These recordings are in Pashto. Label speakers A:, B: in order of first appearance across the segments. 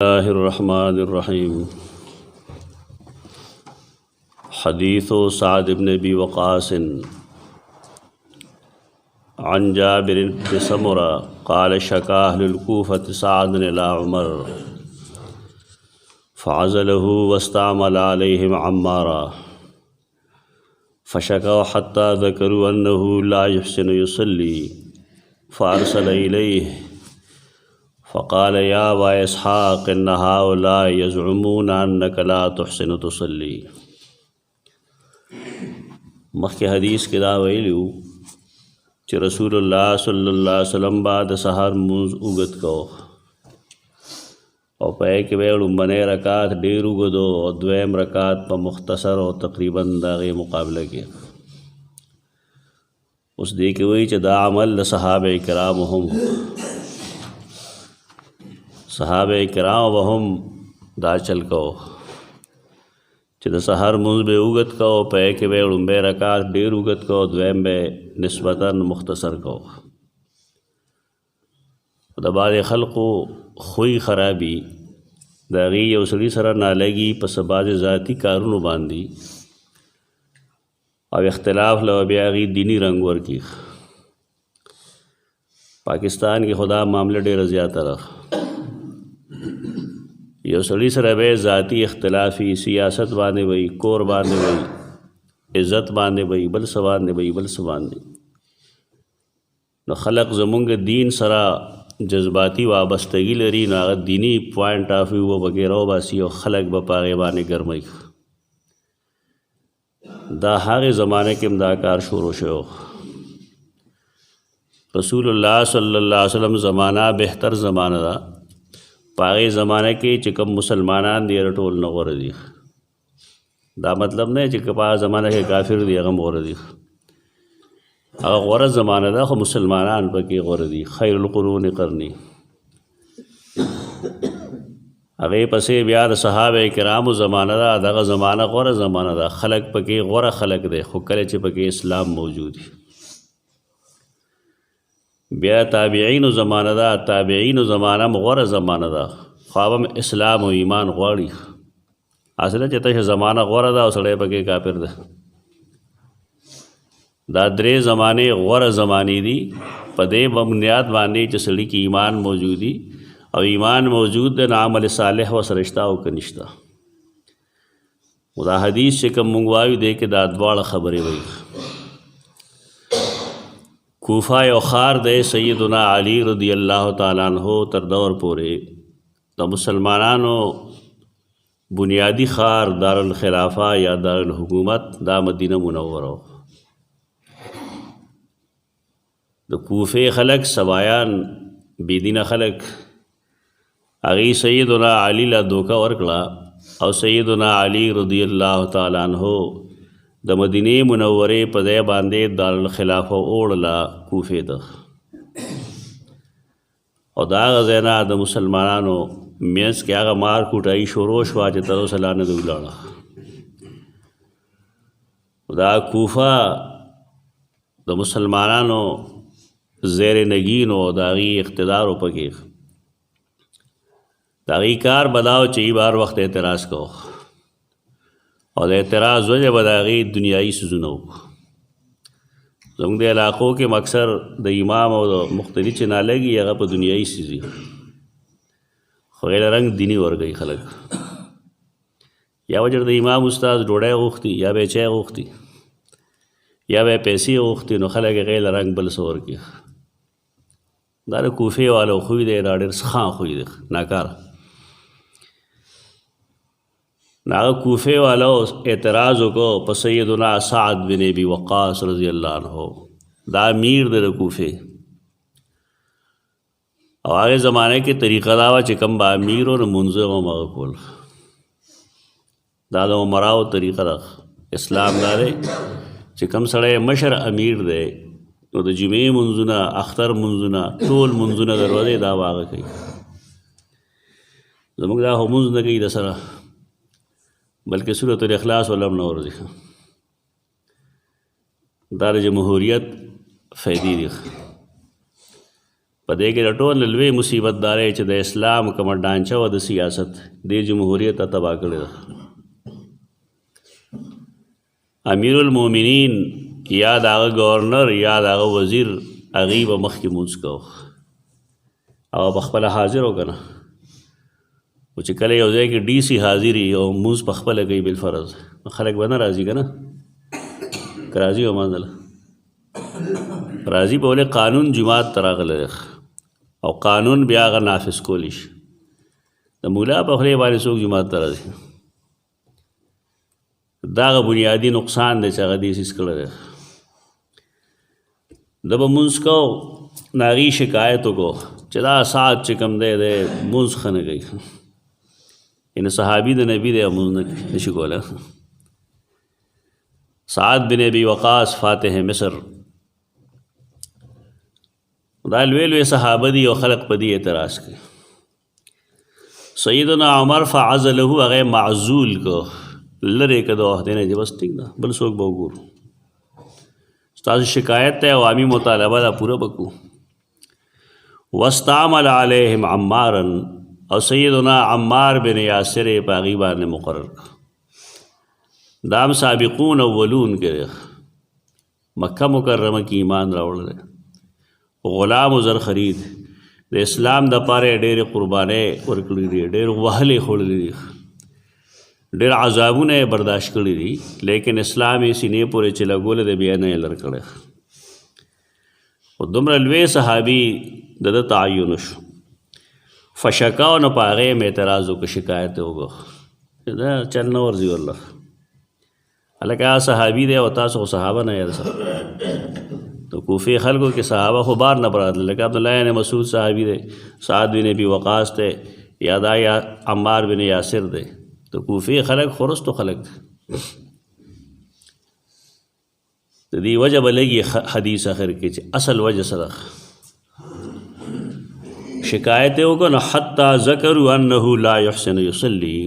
A: الله الرحمن الرحيم. حديث سعد بن أبي وقاص عن جابر بن سمرة قال شكا أهل الكوفة سعد إلى عمر فعزله واستعمل عليهم عمارا فشكوا حتى ذكروا أنه لا يحسن يصلي فأرسل إليه فقال يا أبا إسحاق إن هؤلاء يزعمون أنك لا تحسن تصلي. مخکې حدیث کې دا ویلو چې رسول الله صلی الله علیه وسلم بعد سحر منځ اوږد کو او په کې به لومړنی رکعت ډېر اوږد او دویم رکعت په مختصر او تقریبا دغه مقابله کې. اوس دې کې وایي چې دا عمل د صحابه کرام هم صحابه کرام هم دا چل کو چې د سحر منځ به اوږد کو په کې به لومړی رکعت ډېر اوږد کو دویم به نسبتا مختصر کو. د بعضې خلقو خوی خرابي د هغې یو سړي سره نالګي په څه بعضې ذاتي کارونو باندې او اختلاف له بیا هغې دیني رنګ ورکړي. پاکستان کې خدا معامله ډېره زیاته ده. یو سړي سره به ذاتي اختلافي سیاست باندې وي، کور باندې وي، عزت باندې وي، بل څه باندې وي، بل څه باندې. نو خلق زمونږ دین سره جذباتي وابستګي لري، نو هغه دیني پوائنټ آف ویو وغیره وباسي او خلق به په هغې باندې ګرموي. دا هغې زمانه کې هم دا کار شروع شو. رسول الله صلی الله علیه وسلم زمانہ بهتر زمانه ده. په هغې زمانه کې چې کوم مسلمانان دي هغه ټول نه غوره دي. دا مطلب نه چې په هغه زمانه کې کافر دي هغه هم غوره دي. هغه غوره زمانه ده خو مسلمانان پکې غوره دي. خیر القرون قرني. هغې پسې بیا د صحابه کرامو زمانه ده. دغه زمانه غوره زمانه ده. خلق پکې غوره خلق دی، خو کله چې پکې اسلام موجود وي. بیا تابعینو زمانه ده. تابعینو زمانه هم غوره زمانه ده، خو هم اسلام او ایمان غواړي. اصله چې ته زمانه غوره ده او سړی پکې کافر ده. دا درې زمانې غوره زمانې دي. په دې بنیاد باندې چې سړي کې ایمان موجود دي او ایمان موجود دی نو عمل صالح ورسره شته او که نشته. دا حدیث چې کوم موږ وایو دی کې دا دواړه خبرې وایي. کوفه یو ښار دی، سیدنا علی رضی الله تعالی عنہ تر دور پورې د مسلمانانو بنیادی ښار دارالخلافه یا دارالحکومت دا مدینه منوره. د کوفې خلک سبایان بېدینه خلک هغې سیدنا علی له دوکه ورکړه او سیدنا علی رضی الله تعالی عنہ د مدینې منورې په ځای باندې دارالخلافه اوړله کوفې ته. او د هغه ځای نه د مسلمانانو منځ کې هغه مار کوټایي شروع شوه چې تر اوسه لا نه ده ولاړه. دا کوفه د مسلمانانو زیر نگین او د هغې اقتدار و پکې د هغې کار بداو چې ای بار وخت اعتراض کو او د اعتراض وجه به د هغې دنیایي څیزونه وو. زموږ د علاقو کې اکثر د امام او د مختلف چې نالګي هغه په دنیایي څیز وي، خو هغې له رنګ دیني ورګوي خلک. یا وجر د امام استاد ډوډۍ غوښتي، یا به یې چای غوښتي، یا به یې پیسې غوښتي، نو خلک هغې له رنګ بل څه ورکړي. دا د کوفې والو خوی دی، دا ډېر ښه خوی دی، ناکاره. هغه کوفې والا اعتراض وکړو په سیدنا سعد بن ابي وقاص رضی الله عنه. دا امیر دی د کوفې. او هغې زمانه کې طریقه دا وه چې کوم به امیر و نو منځ هم هغه کول. دا د عمراو طریقه ده. اسلام دا دی چې کوم سړی مشر امیر دی نو د جمعې منځونه، اختر منځونه، ټول منځونه د ورځې دا به هغه کوي. زموږ دا خو منځ نه کوي د سره، بلکې سورة الاخلاص ولم نه ورځي. دا د جمهوریت فیدې دي. په دې کې د ټول لوی مصیبت دا دی چې د اسلام کومه ډانچه وه د سیاست دې جمهوریت ته تباه کړې ده. امیر المؤمنین یا د هغه گورنر یا د هغه وزیر هغې به مخکې مونځ کوو او په خپله حاضر و که نه، خو چې کله یو ځای کې ډي سي حاضر وي او مونځ په خپله کوي بالفرض، خلک به نه راځي که نه، که راځي به منځله راځي به ولې قانون جماعت ته راغلی دی او قانون بیا هغه نافذ کولی شي. د مولا په خولې باندې څوک جماعت ته راځي؟ دا هغه بنیادي نقصان دی چې هغه دې سیز کړی دی. د به مونځ کو د هغې شکایت وکړو چې دا ساعت چې کوم دی دی مونځ ښه نه کوي، یعنې صحابي د نبي دی او مونځ نه شي کولی. سعد بن ابي وقاص فاتح مصر دا لوی لوی صحابه دي او خلق په دې اعتراض کوي. سیدنا عمر فعزله هغه معزول کو لرې که د عهدې نه چې بس ټیک ده بل څوک به وګورو، ستاسو شکایت ته عوامي مطالبه دا پوره بکو. واستعمل علیهم عمارا او سیدنا عمار بن یاسر په هغې باندې مقرر کړ. دا هم سابقون اولون کې مکه مکرمه کې ایمان راوړل، غلام و زر خرید د اسلام د پاره ډېرې قربانۍ ورکړي دي، ډېر وهلې خوړلي دي، ډېر عذابونه یې برداشت کړي دي، لیکن اسلام یې سینې پورې چې لګولی دی بیا نه یې لر کړی. خو دومره لوی صحابي د ده تعین شو، فشکا نو په هغې م اعتراض وکړه، شکایت یې وکړه چې دا چل نه ورځي والله هلکه هغه صحابي دی او تاسو خو صحابه نه یې تو کوفی خلکو کې صحابه خو بار نه براتله، لکه عبدالله بن مسعود صحابي دی، سعد بن ابي وقاص دی، یا دا یا عمار بن یاسر دی. تو کوفی خلک خورستو خلک دی. د دې وجه به لګي حدیث اخر کې چې اصل وجه صدق شکایت یې وکړه نو حتی ذکروا انه لا يحسن يصلي،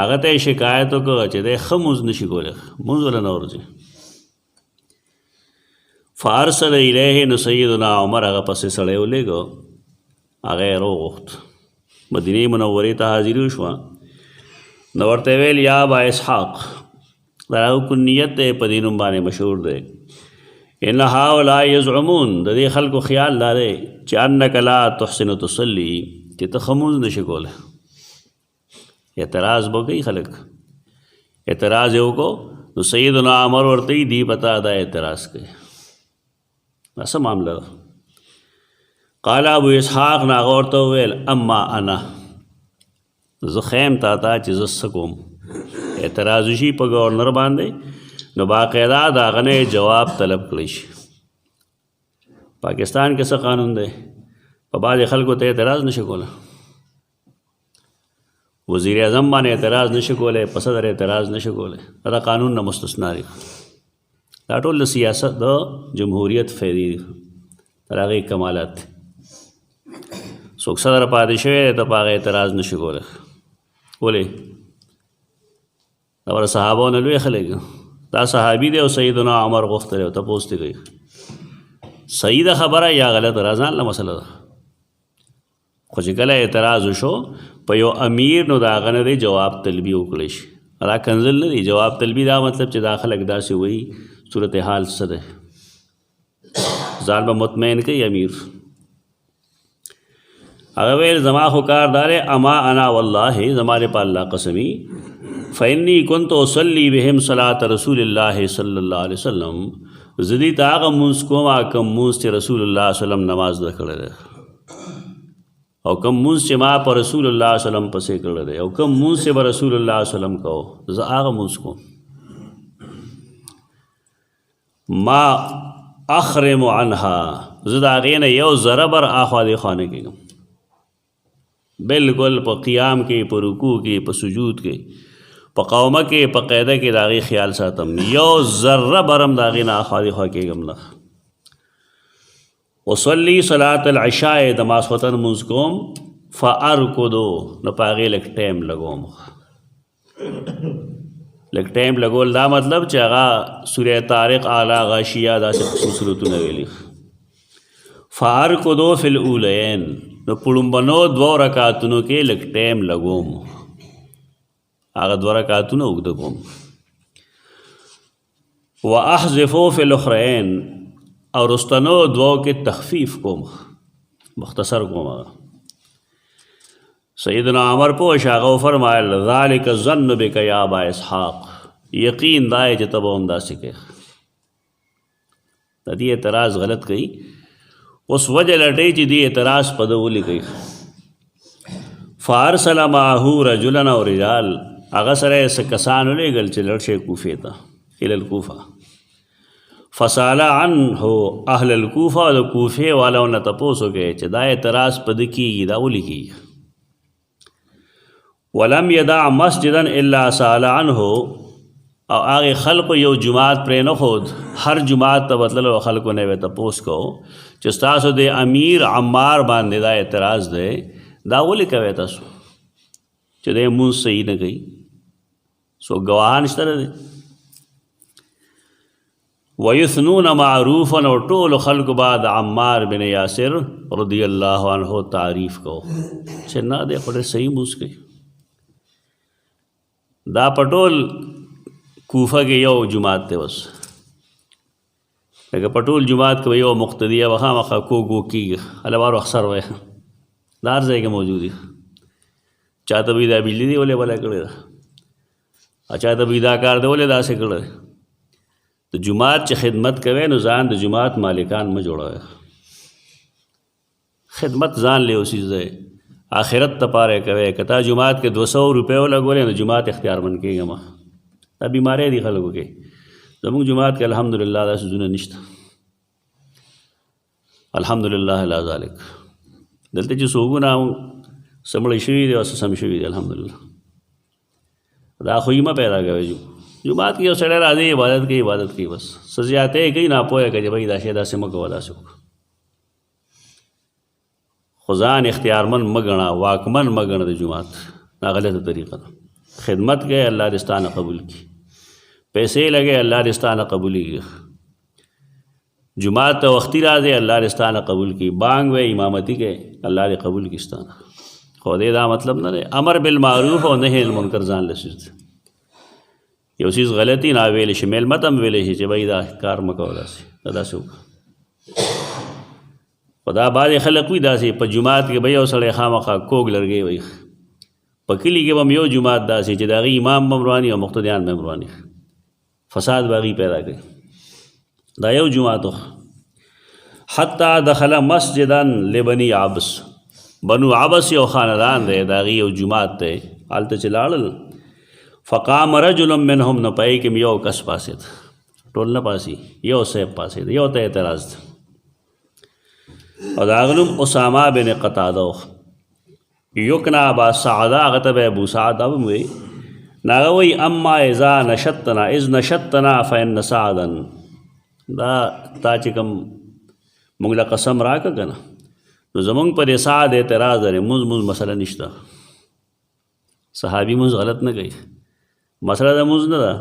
A: هغه ته شکایت وکړه چې دی ښه مونځ نشي کولی، مونځ وله نه ورځي. فارسل الیه نو سیدنا عمر هغه پسې سړی ولېږه، هغه یې راوغوښت، مدینې منورې ته حاضري وشوه. نو ورته ویل یا ابا اسحاق، دا هغه کنیت دی په دې نوم باندې مشهور دی، ان هؤلاء یزعمون د دې خلکو خیال دا دی چې انک لا تحسن تصلي، چې ته ښه مونځ نشي کولی. اعتراض به کوي خلک، اعتراض یې وکړو نو سیدنا عمر ورته یې دی پته دا اعتراض کوي څه معامله ده. قال ابو اسحاق ناغه ورته وویل اما انا، زه خیم تا ته چې زه څه کوم. اعتراض وشي په ګورنر باندې نو باقاعده د هغه نه جواب طلب کړی شي. پاکستان کې څه قانون دی؟ په بعضې خلکو ته اعتراض نشي کولی، وزیر اعظم باندې اعتراض نشي کولی، په صدر اعتراض نشي کولی، دا قانون نه مستثنا دی. دا ټول د سیاست د جمهوریت فیدې دي، تر هغې کمالات دي. څوک صدر پاتې شوی دی ته په هغه اعتراض نشي کولی. ولې؟ دا ور صحابو نه لوی خلک دا صحابي دی او سیدنا عمر غوښتلی او تپوس دې کوي صحیح ده خبره یا غلطه، راځان له مسله ده. خو چې کله اعتراض وشو په یو امیر نو د هغه نه دی جواب طلبي وکړی شي. دا کنزل نه دی، جواب طلبي دا مطلب چې دا خلک داسې وایي صورتحال څه دی، ځان به مطمئن کوي امیر. هغه ویل زما خو کار دا دی اما انا والله، زما دې په الله قسمي، فإني كنت أصلي بهم صلاة رسول الله صلی الله علیه وسلم، زه دې ته هغه مونځ کوم کوم مونځ چې رسول الله صلی الله علیه وسلم نماز ده کړی دی، او کوم مونځ چې ما په رسول الله صلی الله علیه وسلم پسې کړی دی، او کوم مونځ چې به رسول الله صلی الله علیه وسلم کوو زه هغه مونځ کوم. ما اخرم عنها، زه د هغې نه یو ذره بر اخوا دېخوا نه کېږم، بالکل په قیام کې، په رکوع کې، په سجود کې، په قومه کې، په قاعده کې د هغې خیال ساتم، یو ذره برم د هغې نه اخوا دېخوا کېږم نه. وصلي صلاة العشاء، د ماسخوتن مونځ کوم، فارکدو نو په هغې لږ ټایم لګوم. لږ ټایم لګول دا مطلب چې هغه سوره طارق، اعلی، غاشیه، داسې خصوص صورتونه ویلي. فارقدو فی الاولین نو پړومبنو 2 رکعتونو کې لږ ټیم لګوم، هغه 2 رکعتونه اوږده کوم. واحذفو فی الاخرین او رستنو 2 کې تخفیف کوم، مختصر کوم. سیدنا عمر په شاغو فرمایل ذالک الظن بک یا ابا اسحاق، یقین دای چې تبو هم داسې کوي. د دې اعتراض غلط کوي، اوس وجه لټی چې دې اعتراض په دولي کوي. فارسل معه رجلا او رجال، هغه سره کسان ولېږل چې لړ شي کوفې ته، الى الکوفه. فسال عنه اهل الکوفه، د کوفې والو نه تپوس وکړي چې دا اعتراض په ده کېږي، دا ولې کېږي. ولم یدع مسجدا الا سال عنه، او هغه خلق یو جماعت پرې نه خود، هر جماعت ته بتللو خلقو نه تپوس کو چې ستاسو د امیر عمار باندې دا اعتراض دی، دا ولې کوي تاسو چې د مونږ صحیح نه کوي؟ سو ګواهان شته دی. ویثنون معروفا، او ټول خلق بعد عمار بن یاسر رضی الله عنه تعریف کو چې نه دی خو صحیح مونږ کوي. دا پټول کوفه کې یو جماعت ته وس لکه پټول جماعت کې یو مقتدیه وخا مخه کو کیږي، الوار اکثر وای دار ځای کې موجود دي. چاته به دا بجلی دی ولې ولا کړی، اچھا ته به دا کار دی ولې داسې کړی. د جماعت چې خدمت کوي نو ځان د جماعت مالکان مه جوړوي. خدمت ځان له اوسې ځای آخرت ته پاره کوي. کته جماعت کې 200 روپے ولګولې نو جماعت اختیار من کېږي. ما دا بیماری دي خلکو کې. زموږ جماعت کې الحمدلله دا سونه نشته، الحمدلله لا ذلک. دلته چې سوګونه سمړی شوي دي او سم شوي دي الحمدلله. دا خو یې ما پیدا کوي. جماعت کې یو سړی راځي عبادت کوي بس سزیاته کوي، نه پوهه کوي بھائی دا شی داسې مه کوه داسې وکړه. خو ځان اختیارمن مه ګڼه، واکمن مه ګڼه د جماعت. دا غلطه طریقه ده. خدمت کوي الله دې ستانه قبول کړي، پیسې لګي الله دې ستانه قبول کړي، جماعت ته وختي راځي الله دې ستانه قبول کړي، بانګ وې امامتي کوي الله دې قبول کړي ستانه. خو دې دا مطلب نه دی امر بالمعروف او نهي المنکر ځان لسیز یو چیز غلطی نه ویل شي، میل متم ویل شي چې بھائی دا کار مکو داسې وکړه. خدا بعضې خلک وي داسې په جماعت کې به یو سړی خامخا کوږ لرګی وي، په کلي کې به هم یو جماعت داسې چې د هغې امام به هم رواني او مقتدیان به هم رواني، فساد به هغې پیدا کوي. دا یو جماعت حتی دخل مسجدا لبني عبس، بنو عبس یو خاندان دی، د هغې یو جماعت دی. هلته چې لاړل فقام رجل منهم، نو پای کې یو کس پاسېد، ټول نه پاسي، یو صاحب پاسېد، یو ته اعتراض دی او د هغه نوم اسامه بن قتاده یکنه ابا سعده، هغه ته به ابو سعد هم وایي. نو هغه وایي اما اذا نشطنا اذ نشطنا فإن سعدا، دا تا چې کوم موږ له قسم راکړه که نه نو زمونږ پر سعد اعتراض لري، مونځ مسله نشته. صحابي مونځ غلط نه کوي، مسله د مونځ نه ده.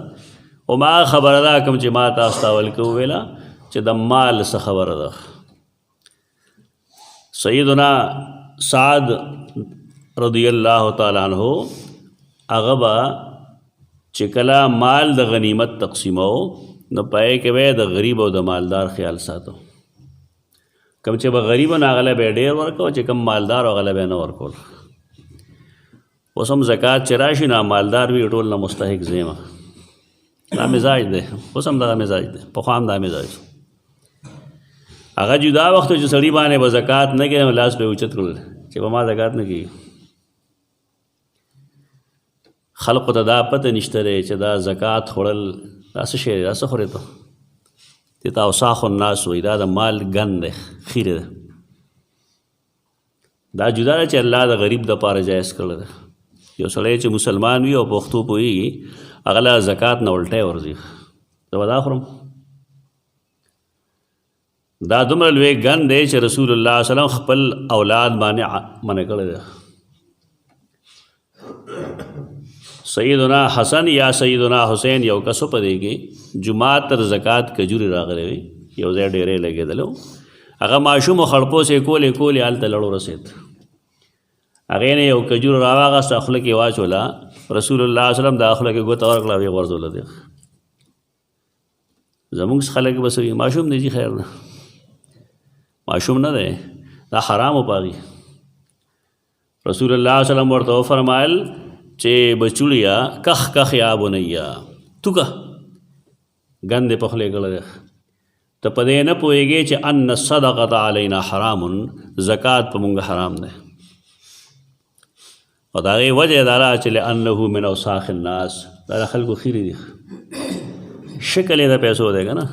A: او ما خبره ده کوم چې ما تاسو ته اول کې وویله چې د مال څه خبره ده. سیدنا سعد رضی الله تعالی عنہ هغه به چې کله مال د غنیمت تقسیمو نو پای کې به د غریب او د مالدار خیال ساتو. کوم چې به غریب نه هغه به ډېر ورکو، چې کوم مالدار هغه به نه ورکول. اوس هم زکات چې راشي نه مالدار وي ټول نه مستحق زیمه. دا مزاج دی، اوس هم دا مزاج دی، پخوا هم دا مزاج. هغه جدا وخت چې سړي باندې به زکات نه کوي لاس به اوچت کړل چې به ما زکات نه کوي. خلقو ته دا پته نشته دی چې دا زکات خوړل دا څه شی دی، دا څه خورې ته دې ته اوساخ الناس وایي، دا د مال ګن دی، خیره ده. دا جدا ده چې الله د غریب دپاره جایز کړی دی. یو سړی چې مسلمان وي او پښتو پوهېږي هغه له زکات نه الټی ورځي، زه به دا خورم. دا دومره لوی ګن دی چې رسول الله صلی الله علیه وسلم خپل اولاد باندې منع کړی دی. سیدنا حسن یا سیدنا حسین یو کسو په دی کې جماعت تر زکات کجوري راغلی وي، یو ځای ډېرې لګېدلو، هغه ماشوم خړپوسې کولې هلته لړو رسېد. هغې نه یو کجور راواغسته خوله کې واچوله. رسول الله صلی وسلم د خوله کې ګوته ورکړه ویې غورځوله. دی زمونږ خلک بس وي ماشوم دی جي خیر نه ماشوم نه دی دا حرام و پاغي. رسول الله صلی الله علیه وسلم ورته وفرمایل چې بچوړیا کخ یا بنیا تو که ګندې په خولې کړی دی ته په دې نه پوهېږې چې ان الصدقة علینا حرام زکات په مونږ حرام دی. او د هغې وجه دا ده چې لأنه من اوساخ الناس دا د خلکو خیرې دي شکل یې د پیسو دی که نه.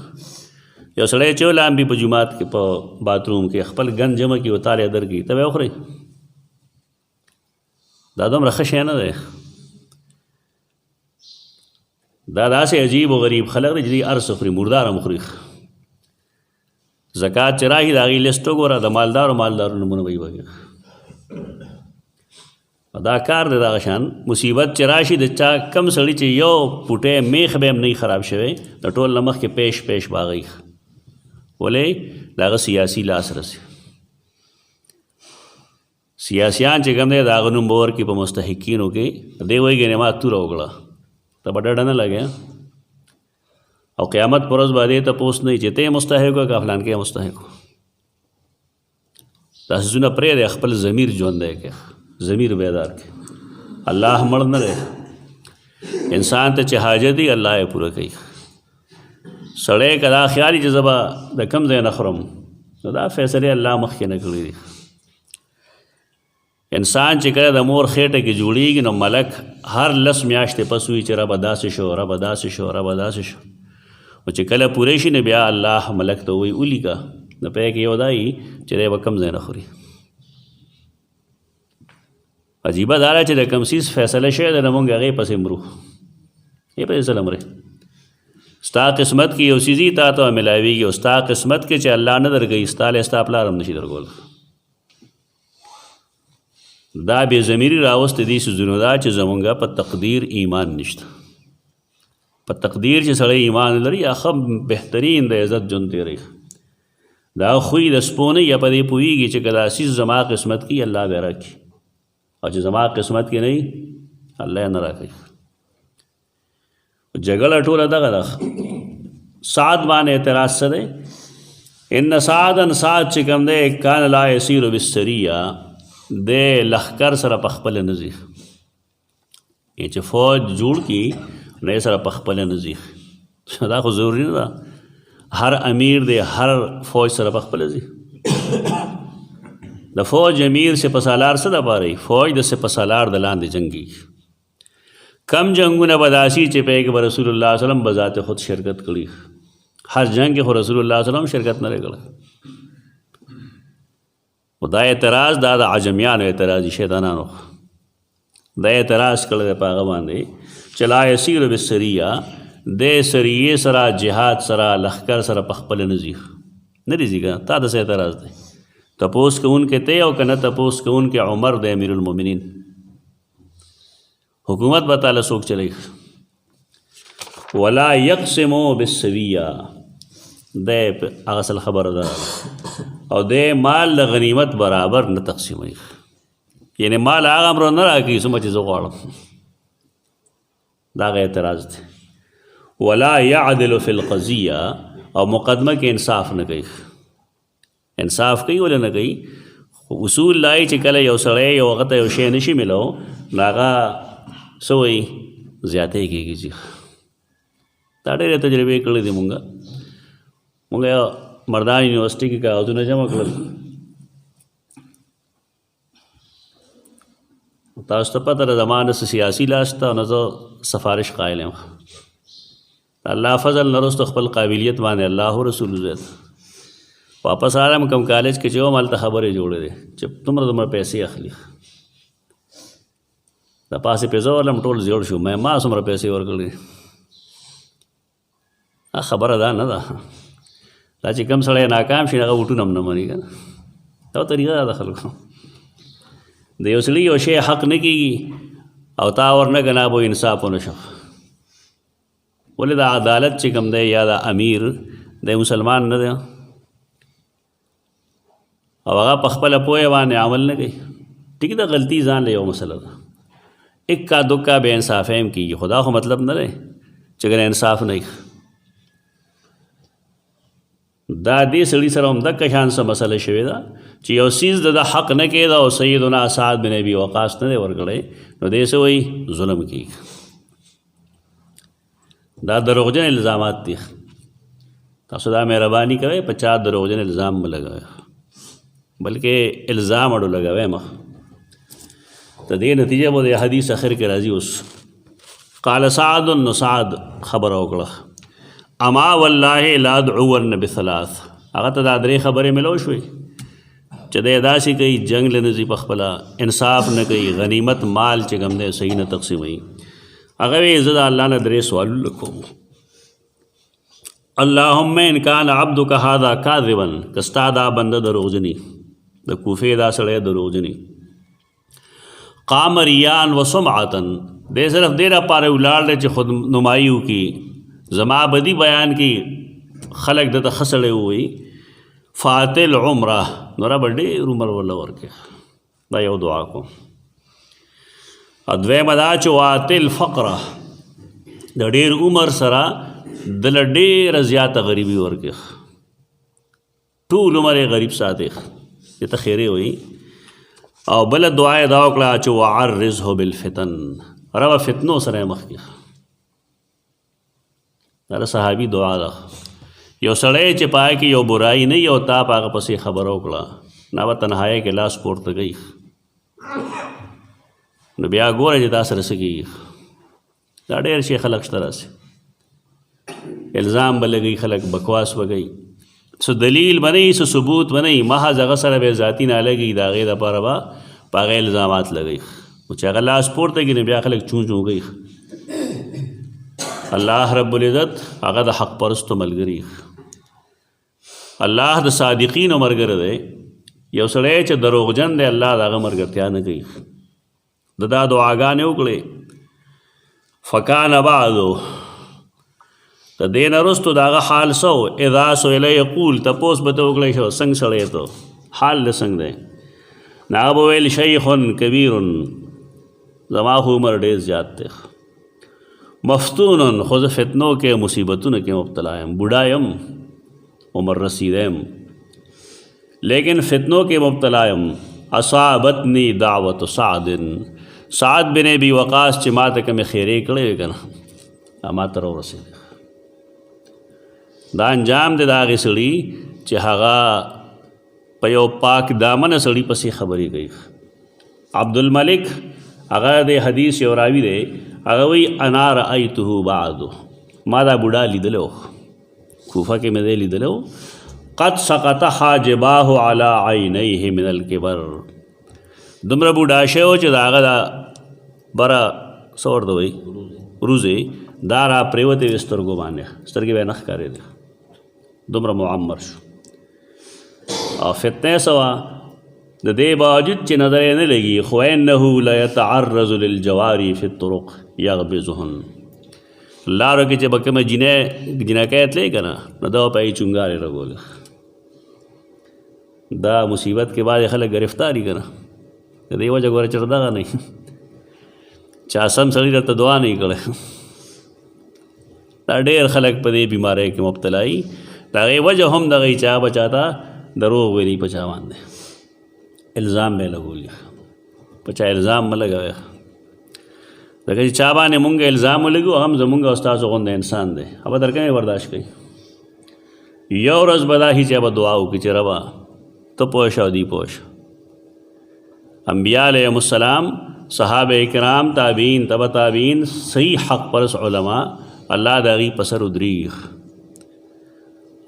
A: یو سړی چې لامبي په جومات کې په باتروم کې خپل ګند جمع کړي او تالی درکړي ته به یې وخورئ. دا دومره ښه شی نه دی. دا داسې عجیب و غریب خلق دی چې دوی هر څه خوري مردار هم خوري. زکات چې راشي د هغې لیست وګوره د مالدارو نومونه به یې وایي. دا کار دی دغه شان مصیبت چې راشي د چا کم سړي چې یو پوټی میخ به هم نه خراب شوی د ټول نه مخکې پیش باغی ولې د هغه سیاسي لاس رسي. سیاسیان چې کوم دی د هغه نوم به ورکړي په مستحقینو کې دی وایي ګنې ما توره وکړه ته به ډډه نه لګې او قیامت پر ورځ به دې تپوس نه چې ته یې مستحق وه که فلان کې یې مستحق و. دا څیزونه پرېږدی خپل ضمیر ژوندی کړې ضمیر بیدار کې. الله مړ نه دی انسان ته چې حاجت دی الله یې پوره کوي. سړی که دا خیالي چې زه به د کم ځای نه خورم نو دا فیصلې الله مخکې نه کړي دي. انسان چې کله د مور خېټه کې جوړېږي نو ملک هر 10 میاشتې پس وي چې ربه داسې شو او چې کله پوره شي نو بیا الله ملک ته وایي ولیکه نو په کې یو دا وي چې دی به کم ځای نه خوري. عجیبه دا ده چې د کوم څیز فیصله شوی دی نو مونږ هغې پسې مرو یې پسې څه مرې. ستا قسمت کې یو څیز تا ته ملاویږي او ستا قسمت کې چې الله نه درکوي ستا لی ستا پلار هم نشي درکولی. دا بې ضمیري راوست دې څیزونو دا چې زمونږ په تقدیر ایمان نشته. په تقدیر چې سړی ایمان لري یا ښه بهترین د عزت ژوند تېروي. دا خوی د سپو نه یا په دې پوهېږي چې که دا څیز زما قسمت کې الله به راکړي او چې زما قسمت کې نه وي الله یې نه راکوي. جګړه ټوله دغه ده. سعد باندې اعتراض څه دی؟ ان سعد چې کوم دی کان لا یسیر بالسریه دی لښکر سره په خپله نه ځي. چې فوج جوړ کړي نو یې سره په خپله نه ځي. دا خو ضروري نه ده هر امیر دی هر فوج سره په خپله ځي. د فوج امیر سپهسالار څه دپاره فوج د سپهسالار د لاندې جنګي. کم جنګونه به داسي چې په کې به رسول الله صلی الله علیه وسلم بذات خود شرکت کړي. هر جنګ کې خو رسول الله صلی الله علیه وسلم شرکت نه کړی. و دا اعتراض دا د عجمیانو اعتراضي شیطانانو دا اعتراض کړی دی په هغه باندې چې لا یسیر بالسریه د سریې سره جهاد سره لښکر سره په خپله نه ځي نه دي ځي که تا داسې اعتراض دی. تپوس کوونکې ته او که نه تپوس کوونکې عمر د امیر المؤمنین حکومت به تعالی څوک چلی. ولا یقسمو بالسویه دی هغه اصل خبره ده او دی مال د غنیمت برابر نه تقسیموي. یعنی مال هغه امر نه راکوي څومره چې زه غواړم. دا هغه اعتراض دی. ولا یعدل فی القضیه او مقدمه کې انصاف نه کوي. انصاف کوي ولې نه کوي؟ اصول لای چې کله یو سړی یو هغه ته یو شی نشي میلو نو هغه څه وایي زیاتی کېږي. چې دا ډېرې تجربې کړې دي. مونږ یو مردان یونیورسټي کې کاغذونه جمع کړل. تاسو ته پته ده زما نه سیاسي لاس ته نه زه سفارش قایل یم. الله فضل نه وروسته خپل قابلیت باندې الله رسول زیات واپس آرم کم کالج کې چې وم هلته خبرې جوړې دي چې دومره پیسې اخلي. د پاسې پیسې ورلم ټول زیړ شو ما څومره پیسې ورکړې. خبره دا نه ده. دا چې کوم سړی ناکام شي هغه وټونه هم نه مني که نه. دا طریقه ده د خلکو. د یو سړي یو شی حق نه کېږي او تا ورنه که نه به انصاف ونه شو. ولې د عدالت چې کوم دی یا د امیر دی مسلمان نه دی. او هغه په خپله پوهه باندې عمل نه کوي. ټیک ده، غلطي ځان له یو مسله ده، اکا دکا بے انصافی هم کېږي، خدا خو مطلب نه دی چې ګنې انصاف نه وي. دا دې سړي سره هم دقه شان څه مسله شوې ده چې یو څیز د حق نه کېده او سیدنا سعد بن ابي وقاص نه دی ورکړی، نو دې څه وایي ظلم کېږي. دا دروغجن الزامات دي. تاسو دا مهرباني کوئ په چا دروغجن الزام مه لګوئ، بلکې الزام اړو لګوئ مخ. د دې نتیجه به د حدیث اخر کې راځي. اوس قال سعد، نو سعد خبره وکړه، اما والله لا ادعون بثلاث، هغه ته دا درې خبرې ملو شوې چې دی داسې کوي جنگ له نه ځي، په خپله انصاف نه کوي، غنیمت مال چې کوم دی صحیح نه تقسیموي. هغه وایي زه د الله نه درې سوالونه کوم. اللهم ان کان عبدک هذا کاذبا، که ستا دا بنده دروغجني، د کوفې دا سړی دروغجني، قام ریان و سمعتن، دې صرف دې راپاره ولاړ دی چې خود نمایي وکړي، زما بدی بیان کی، خلق دته ښه سړی ووایي، فاتل عمره، نو ربه ډېر عمر ورله ورکړي. دا یو دعا کوم. دویمه دا چې واتل فقره، د ډېر عمر سره دله ډېره زیاته غریبي ورکړي، ټول عمر یې غریب ساتي، دې ته خیرې وایي. او بل دعا یې دا وکړه چې وعرضه بالفتن، ربه فتنو سره یې مخ کړي. دا صحابي دعا ده. یو سړی چې پای کې یو برایي نه یو تا په هغه پسې خبره وکړه، نه به تنهایۍ کې لاس پورته کوي، نو بیا ګوره چې تا سره څه کېږي. دا ډېر شي خلک شته راسي، الزام به لګوي، خلک بکواس به کوي، څه دلیل به نه وي، څه ثبوت به نه وي، محض هغه سره به ذاتي نالګي، د هغې دپاره به په هغه الزامات لګوي. خو چې هغه لاس پورته کړي نو بیا خلک چون چون کوي. الله رب العزت هغه د حق پرستو ملګري، الله د صادقینو ملګری دی. یو سړی چې دروغجن دی، الله د هغه ملګرتیا نه کوي. د دا دعاګانې وکړې. فکان بعدو، د دې نه وروستو د هغه حال څه و، اذا سئل یقول، تپوس به ته وکړی شو څنګه سړی ته، حال د څنګه دی؟ نو هغه به ویل شیخ کبیر، زما خو عمر ډېر زیات دی، مفتون، خو زه فتنو کې مصیبتونو کې مبتلا یم، بوډا یم، عمر رسیده یم، لیکن فتنو کې مبتلا یم. اصابتنی دعوت سعد، سعد بن ابي وقاص چې ما ته کومې خیرې کړې وې که نه، ما ته راورسېدې. دا انجام دی د هغې سړي چې هغه په یو پاک دامنه سړي پسې خبرې کوي. عبدالملک هغه د حدیث یو راوي دی، هغه وایي انا رأیته بعد، ما دا بوډا لیدلی و، کوفه کې مې دی لیدلی و، قد سقط حاجباه على عینیه من الکبر، دومره بوډا شوی و چې د هغه دا بره څه ورته وایي روزې دا را پرېوتې وې سترګو باندې، سترګې به یې نه ښکارېدې، دومره معمر شو. او فتنه څه وه، د دې باوجود چې نظر یې نه لګي، خو انه لیتعرض للجواری فی الطرق یغبزهن، لارو کې چې به کومه جنکۍ تللی که نه، نو دا به یې چونګارې لګولې. دا مصیبت کې بعد خلک گرفتاري که نه، د دې وجه ګوره چېرته دغه نه چا سم سړي درته دعا نه کړی. دا ډېر خلک په دې بیمارۍ کې مبتلا وي، د هغې وجه هم دغه چا به چاته دروغ ویلي په چا باندې، الزام به یې لګولي. په چا الزام مه لګوئ، ځکه چې چا باندې مونږ الزام ولګو، هغه هم زمونږ او ستاسو غونده انسان دی، هغه در کومې برداشت کوي. یو ورځ به دا هیچا به دعا وکړي چې ربه ته پوه شه او دی پوه شه. انبیاء علیهم السلام، صحابه کرام، تابعین، تبع تابعین، صحیح حق پرس علما، الله د هغې په سر ودرېږي.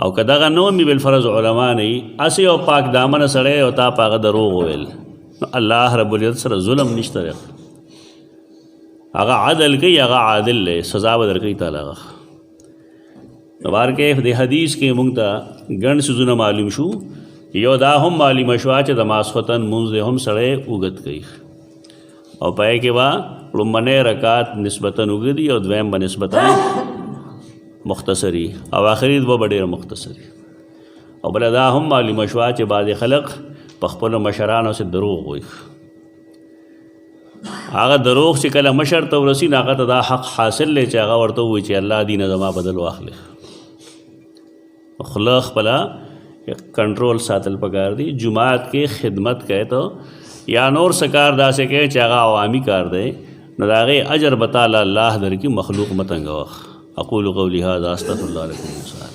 A: او که دغه نو مې بالفرض علما نه وي، هسې یو پاک دامنه سړی او تا په هغه دروغ وویل، نو الله رب العزت سره ظلم نشته دی، هغه عدل کوي، هغه عادل دی، سزا به درکوي تعالی هغه. نو بارکې د حدیث کې موږ ته ګڼ څیزونه معلوم شو. یو دا هم معلومه شوه چې د ماسخوتن لمونځ دی هم سړی اوږد کوي، او په یې کې به لومړنی رکعت نسبتا اوږد وي او دویم به نسبتا مختصري، او آخري دوه به ډېره مختصري. او بله دا هم معلومه شوه چې بعضې خلق په خپلو مشرانو سې دروغ وایي. هغه دروغ چې کله مشر ته ورسي نو هغه ته دا حق حاصل دی چې هغه ورته ووایي چې الله دینه زما بدل واخلي. خوله خپله کنټرول ساتل پکار دی. جماعت کې خدمت کوي ته یا نور څه کار داسې کوي چې هغه عوامي کار دی نو د هغې اجر به تعالی الله درکړي، مخلوق مه تنګوه. اقول قولي هذا استغفر الله لكم.